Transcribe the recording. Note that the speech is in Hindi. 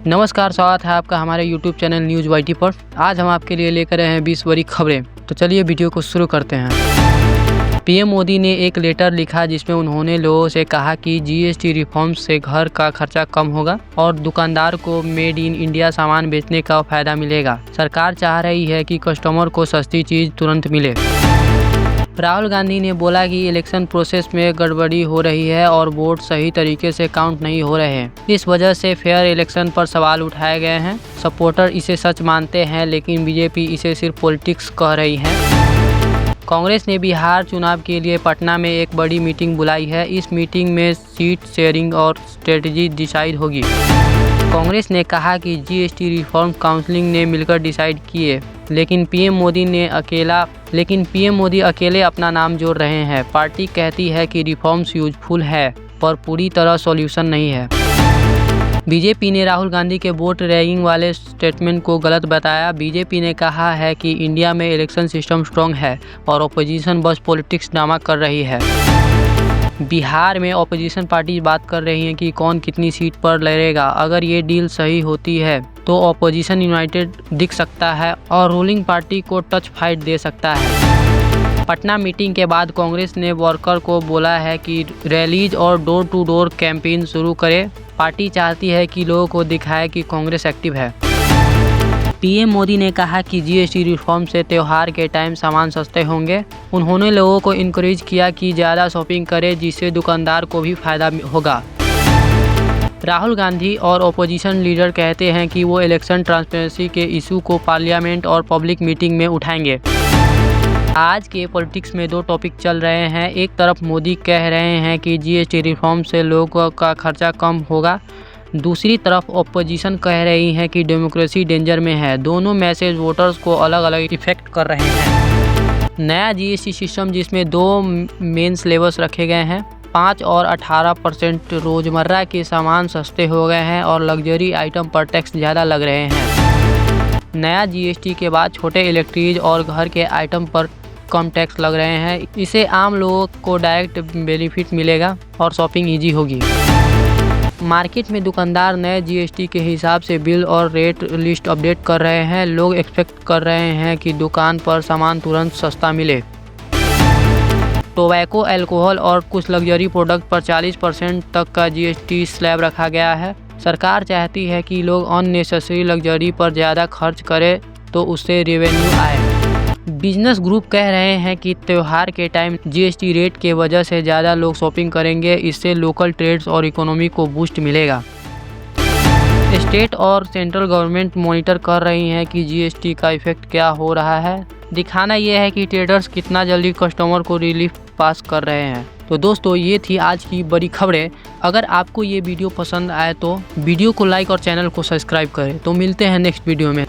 नमस्कार, स्वागत है आपका हमारे YouTube चैनल न्यूज़ YT पर। आज हम आपके लिए लेकर आए हैं 20 बड़ी खबरें। तो चलिए वीडियो को शुरू करते हैं। पीएम मोदी ने एक लेटर लिखा जिसमें उन्होंने लोगों से कहा कि GST रिफॉर्म से घर का खर्चा कम होगा और दुकानदार को मेड इन इंडिया सामान बेचने का फायदा मिलेगा। सरकार चाह रही है कि कस्टमर को सस्ती चीज़ तुरंत मिले। राहुल गांधी ने बोला कि इलेक्शन प्रोसेस में गड़बड़ी हो रही है और वोट सही तरीके से काउंट नहीं हो रहे हैं। इस वजह से फेयर इलेक्शन पर सवाल उठाए गए हैं। सपोर्टर इसे सच मानते हैं, लेकिन बीजेपी इसे सिर्फ पॉलिटिक्स कह रही है। कांग्रेस ने बिहार चुनाव के लिए पटना में एक बड़ी मीटिंग बुलाई है। इस मीटिंग में सीट शेयरिंग और स्ट्रेटजी डिसाइड होगी। कांग्रेस ने कहा कि GST रिफॉर्म काउंसिल ने मिलकर डिसाइड किए, लेकिन पीएम मोदी अकेले अपना नाम जोड़ रहे हैं। पार्टी कहती है कि रिफॉर्म्स यूजफुल है, पर पूरी तरह सॉल्यूशन नहीं है। बीजेपी ने राहुल गांधी के वोट रैगिंग वाले स्टेटमेंट को गलत बताया। बीजेपी ने कहा है कि इंडिया में इलेक्शन सिस्टम स्ट्रॉन्ग है और ऑपोजिशन बस पॉलिटिक्स ड्रामा कर रही है। बिहार में ऑपोजिशन पार्टी बात कर रही हैं कि कौन कितनी सीट पर लड़ेगा। अगर ये डील सही होती है तो ऑपोजिशन यूनाइटेड दिख सकता है और रूलिंग पार्टी को टच फाइट दे सकता है। पटना मीटिंग के बाद कांग्रेस ने वर्कर को बोला है कि रैलीज और डोर टू डोर कैंपेन शुरू करे। पार्टी चाहती है कि लोगों को दिखाए कि कांग्रेस एक्टिव है। पीएम मोदी ने कहा कि GST रिफॉर्म से त्यौहार के टाइम सामान सस्ते होंगे। उन्होंने लोगों को इनकरेज किया कि ज़्यादा शॉपिंग करें, जिससे दुकानदार को भी फायदा होगा। राहुल गांधी और ओपोजिशन लीडर कहते हैं कि वो इलेक्शन ट्रांसपेरेंसी के इशू को पार्लियामेंट और पब्लिक मीटिंग में उठाएंगे। आज के पॉलिटिक्स में दो टॉपिक चल रहे हैं। एक तरफ मोदी कह रहे हैं कि GST रिफॉर्म से लोगों का खर्चा कम होगा, दूसरी तरफ ऑपोजिशन कह रही है कि डेमोक्रेसी डेंजर में है। दोनों मैसेज वोटर्स को अलग अलग इफेक्ट कर रहे हैं। नया GST सिस्टम जिसमें दो मेन स्लेबस रखे गए हैं। 5 और 18% रोजमर्रा के सामान सस्ते हो गए हैं और लग्जरी आइटम पर टैक्स ज़्यादा लग रहे हैं। नया GST के बाद छोटे इलेक्ट्रिक और घर के आइटम पर कम टैक्स लग रहे हैं। इससे आम लोगों को डायरेक्ट बेनिफिट मिलेगा और शॉपिंग ईजी होगी। मार्केट में दुकानदार नए GST के हिसाब से बिल और रेट लिस्ट अपडेट कर रहे हैं। लोग एक्सपेक्ट कर रहे हैं कि दुकान पर सामान तुरंत सस्ता मिले। टोबैको, अल्कोहल और कुछ लग्जरी प्रोडक्ट पर 40% तक का GST स्लैब रखा गया है। सरकार चाहती है कि लोग अननेसेसरी लग्जरी पर ज़्यादा खर्च करें तो उससे रेवेन्यू आए। बिजनेस ग्रुप कह रहे हैं कि त्यौहार के टाइम GST रेट के वजह से ज़्यादा लोग शॉपिंग करेंगे। इससे लोकल ट्रेड्स और इकोनॉमी को बूस्ट मिलेगा। स्टेट और सेंट्रल गवर्नमेंट मॉनिटर कर रही हैं कि GST का इफेक्ट क्या हो रहा है। दिखाना यह है कि ट्रेडर्स कितना जल्दी कस्टमर को रिलीफ पास कर रहे हैं। तो दोस्तों, ये थी आज की बड़ी खबरें। अगर आपको ये वीडियो पसंद आए तो वीडियो को लाइक और चैनल को सब्सक्राइब करें। तो मिलते हैं नेक्स्ट वीडियो में।